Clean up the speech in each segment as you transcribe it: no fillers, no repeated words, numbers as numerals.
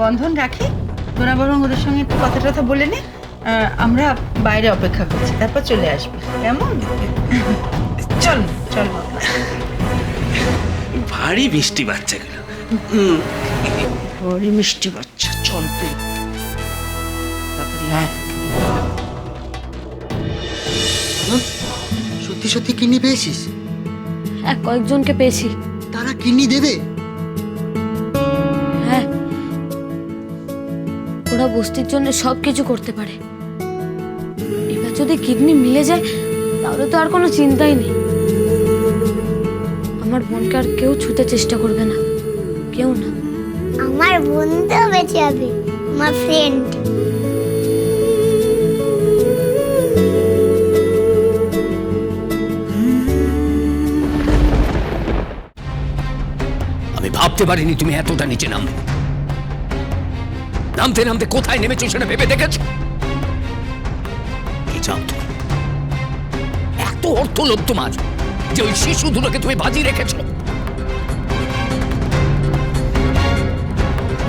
বন্ধন রাখি, তোরা বরং ওদের সঙ্গে একটু কথা টথা বলে নে। আমরা বাইরে অপেক্ষা করছি, তারপর চলে আসবি, কেমন? চল চল বাবা। ভারী মিষ্টি বাচ্চাগুলো। বড়ি মিষ্টি বাচ্চা, চলবে তাড়াতাড়ি আয়। সত্যি সত্যি কিডনি পেয়েছিস? হ্যাঁ, কয়েকজনকে পেয়েছি। তারা কিডনি দেবে? হ্যাঁ, ওরা বস্তির জন্য সবকিছু করতে পারে। এবার যদি কিডনি মিলে যায় তাহলে তো আর কোনো চিন্তাই নেই। আমার বোনকে আর কেউ ছুতে চেষ্টা করবে না, কেউ না। আমার বন্ধু বেঁচে যাবে, আমার ফ্রেন্ড। আমি ভাবতে পারিনি তুমি এতটা নিচে নামবে। নামতে নামতে কোথায় নেমেছো সেটা ভেবে দেখেছো? কি চাও তুমি? এত অর্থ লোভ তোমার যে ওই শিশু দুটোকে তুমি বাজি রেখেছো?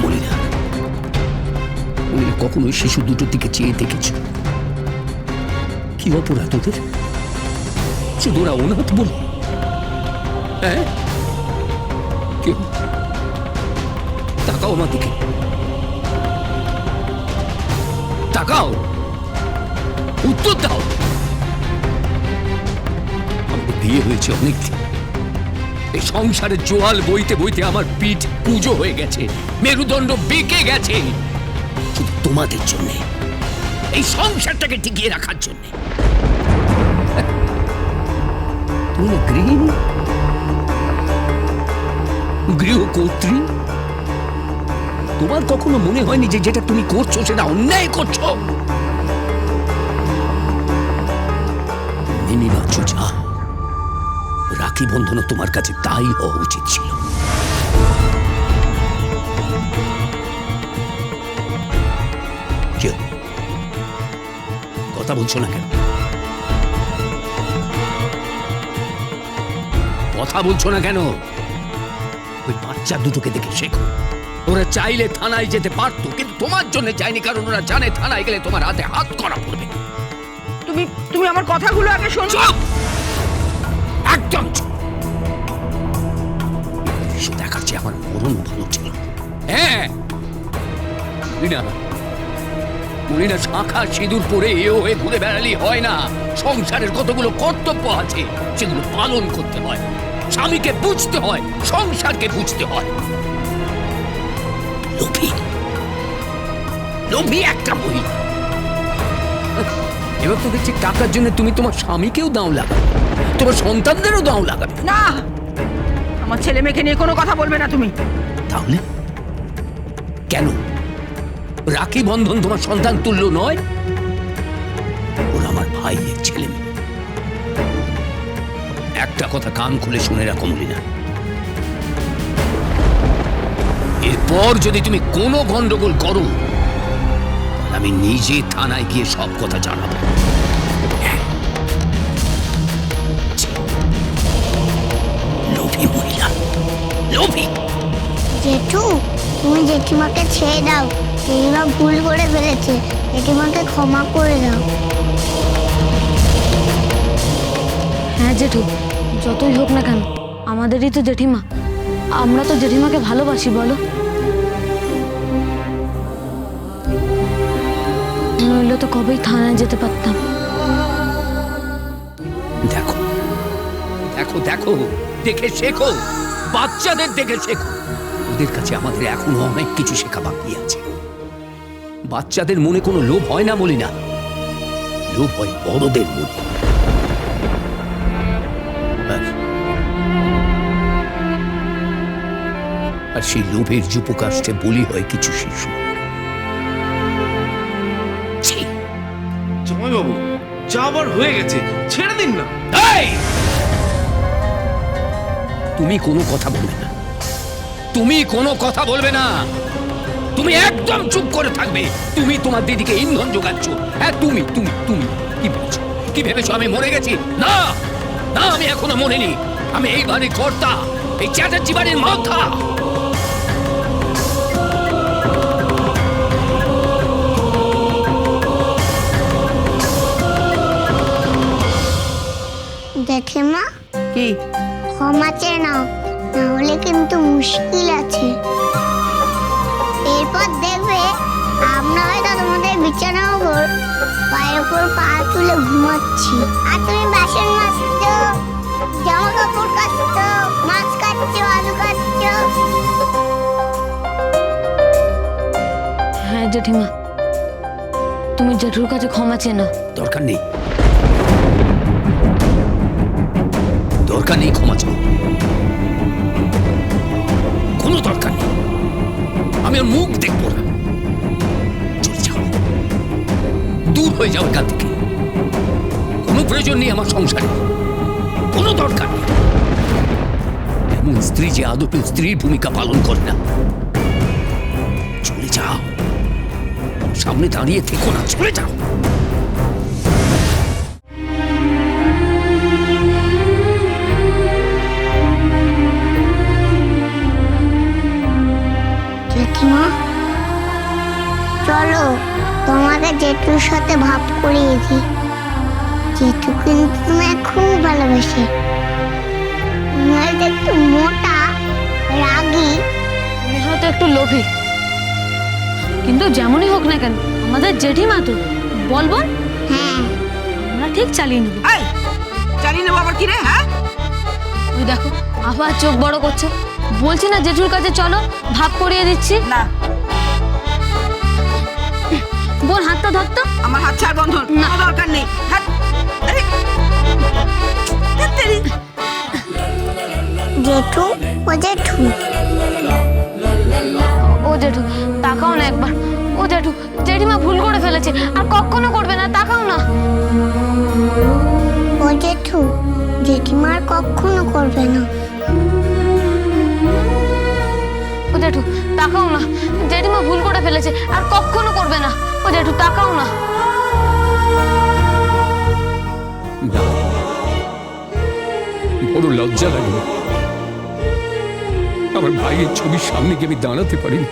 বলি না, কখনো ওই শিশু দুটোর দিকে চেয়ে দেখেছো? কি অপরাধ ওদের? শুধু ওরা অনাথ বলে? হ্যাঁ, কেউ তাকাও আমার দিকে, তাকাও, উত্তর দাও। আমাদের বিয়ে হয়েছে অনেক, এই সংসারের জোয়াল বইতে বইতে আমার পিঠ পুজো হয়ে গেছে, মেরুদণ্ড বেঁকে গেছে, শুধু তোমাদের জন্য, এই সংসারটাকে টিকিয়ে রাখার জন্য। তুমি গৃহিণী, গৃহকর্ত্রী, তোমার কখনো মনে হয়নি যে যেটা তুমি করছো সেটা অন্যায় করছো? নিমিমা চুচা, রাখি বন্ধন তোমার কাছে তাই হওয়া উচিত ছিল। কথা বলছো না কেন? কথা বলছো না কেন? ওই বাচ্চা দুটোকে দেখে শেখো। ওরা চাইলে থানায় যেতে পারতো, কিন্তু তোমার জন্য যায়নি, কারণ ওরা জানে থানায় গেলে তোমার হাতে হাত করা পড়বে। তুমি আমার কথাগুলো আগে শোনো। চুপ! একদম চুপ! সে দেখাচ্ছে আমার মরণ ভালো ছিল। হ্যাঁ, বলি না, শাঁখা সিঁদুর পরে এও হয়ে ঘুরে বেড়ালি হয় না। সংসারের কতগুলো কর্তব্য আছে, সেগুলো পালন করতে হয়। স্বামীকে বুঝতে হয়, সংসারকে বুঝতে হয়। লোভী, লোভী একটা মহিলা। এবার তো দেখছি টাকার জন্য তুমি তোমার স্বামীকেও দাও লাগাবে, তোমার সন্তানদেরও দাও লাগাবে। না, আমার ছেলে মেয়েকে নিয়ে কোনো কথা বলবে না তুমি। তাহলে কেন? রাখি বন্ধন তোমার সন্তান তুল্য নয়? ওরা আমার ভাইয়ের ছেলে মেয়ে। একটা কথা কান খুলে শুনে রাখো মলিনা, এরপর যদি তুমি কোনো গন্ডগোল করো, আমি নিজে থানায় গিয়ে সব কথা জানাবো। লোভী মহিলা, লোভী। জেঠু, তুমি জেঠিমাকে ছেড়ে দাও। জেঠিমা ভুল করে ফেলেছে, জেঠিমাকে ক্ষমা করে দাও। হ্যাঁ জেঠু, যতই হোক না কেন আমাদেরই তো জেঠিমা। আমরা তো জেঠিমাকে ভালোবাসি, বলো? নইলে তো কবেই থানায় যেতে পারতাম। দেখো দেখো দেখো, দেখে শেখো, বাচ্চাদের দেখে শেখো। ওদের কাছে আমাদের এখনো অনেক কিছু শেখা বাকি আছে। বাচ্চাদের মনে কোনো লোভ হয় না বলি না, লোভ হয় বড়দের মনে। আর সেই লোভের যুপকাষ্ঠে বলি হয় কিছু শিশু। জামাইবাবু, যা আবার হয়ে গেছে, ছেড়ে দিন না। তুমি কোনো কথা বলবে না, তুমি কোনো কথা বলবে না, তুমি একদম চুপ করে থাকবে। তুমি তোমার দিদিকে ইন্ধন যোগাচ্ছ। হ্যাঁ, তুমি তুমি তুমি কি ভেবেছো? কি ভেবেছো আমি মরে গেছি? না না, আমি এখনো মরিনি। আমি এই বাড়ির কর্তা, এই চ্যাটার্জি বাড়ির মাথা। ক্ষমা চেয়ে নাও, না হলে কিন্তু মুশকিল আছে। এরপর দেখবে আমরা হয়তো তোমাদের বিছানার উপর পায়ের উপর পা তুলে ঘুমাচ্ছি, আর তুমি বাসন মাজছো, জামা কাপড় কাচছো, মাছ কাটছো, আলু কাটছো। হ্যাঁ জেঠিমা, তুমি জেঠুর কাছে ক্ষমা চেয়ে নাও। দরকার নেই, দরকার নেই ক্ষমা চাও, কোনো দরকার নেই। আমি আর মুখ দেখবো না, চলে যাও, দূর হয়ে যাও এখান থেকে। কোনো প্রয়োজন নেই আমার সংসারে, কোনো দরকার নেই। এমন স্ত্রী যে আদপে স্ত্রীর ভূমিকা পালন করে না। চলে যাও, সামনে দাঁড়িয়ে থেকো না, চলে যাও। জেঠিমা চলো, তোমাকে জেঠুর সাথে ভাব করিয়ে দিই। জেঠু কিন্তু তোমায় খুব ভালোবাসে। তুমি হয়তো একটু মোটা, রাগী, তুমি হয়তো একটু লোভী, কিন্তু যেমনই হোক না কেন আমাদের জেঠিমা তো, বল বল, হ্যাঁ আমরা ঠিক চালিয়ে নেবো। এই চালিয়ে নেবো আবার কি রে? হ্যাঁ, ওই দেখো আবার চোখ বড় করছে। বলছি না জেঠুর কাছে চলো, ভাব করিয়ে দিচ্ছি। না, বোন হাতটা ধরতো। আমার হাত ছাড় বন্ধন, না। কোনো দরকার নেই। হাত, আরে, ধ্যাৎ তেরি। জেঠু, ও জেঠু, ও জেঠু তাকাও না একবার। ও জেঠু, জেঠিমা ভুল করে ফেলেছে, আর কখনো করবে না, তাকাও না। ও জেঠু, জেঠিমা আর কখনো করবে না। ও জেঠু তাকাও না, জেঠিমা ভুল করে ফেলেছে, আর কখনো করবে না। ও জেঠু তাকাও না। না, বড় লজ্জা লাগে। আমার ভাইয়ের ছবির সামনে গিয়ে আমি দাঁড়াতে পারিনি।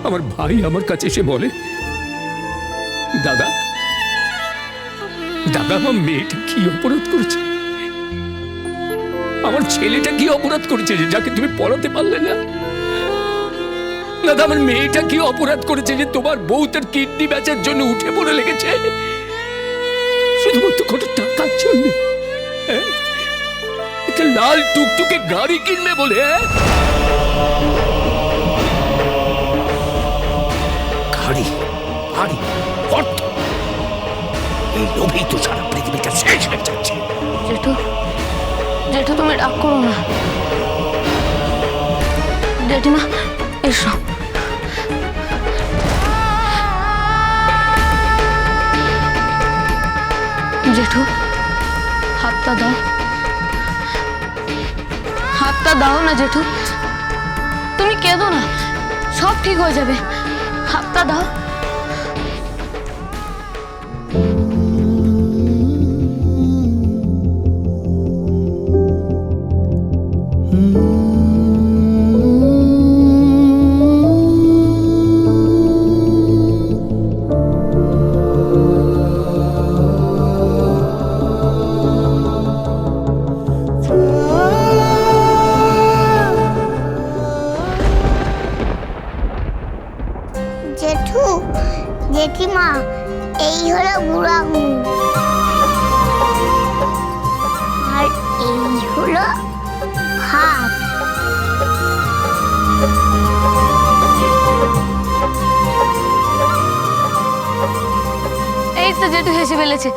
আমার ভাই আমার কাছে এসে বলে, দাদা দাদা আমার মেয়েটা কি অপরাধ করেছে, আমার ছেলেটা কি অপরাধ করেছে যে যাকে তুমি পড়াতে পারলে না? দাদা আমার মেয়েটা কি অপরাধ করেছে যে তোমার বউ তার কিডনি বেচার জন্য উঠে পড়ে লেগেছে শুধুমাত্র কত টাকার জন্য? হ্যাঁ? একটা লাল টুকটুকে গাড়ি কিনবে বলে? গাড়ি, গাড়ি, অর্থ, এই লোভেই তো সারা পৃথিবীটা শেষ হয়ে যাচ্ছে। জেঠু, জেঠু তুমি রাগ করো না। জেঠিমা এসো। জেঠু হাতটা দাও, হাতটা দাও না জেঠু, তুমি কেঁদো না, সব ঠিক হয়ে যাবে, হাতটা দাও। জেঠু, জেঠিমা, এই হলো বুড়ো আঙুর, আর এই হলো হাত। এই তো জেঠু হেসে ফেলেছে,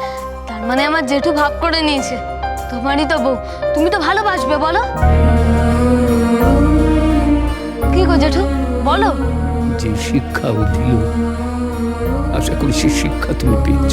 তার মানে আমার জেঠু ভাব করে নিয়েছে। তোমারই তো বউ, তুমি তো ভালোবাসবে, বলো। কি গো জেঠু বলো। যে শিক্ষা ও দিল, আশা করি সে শিক্ষা তুমি পেয়েছ।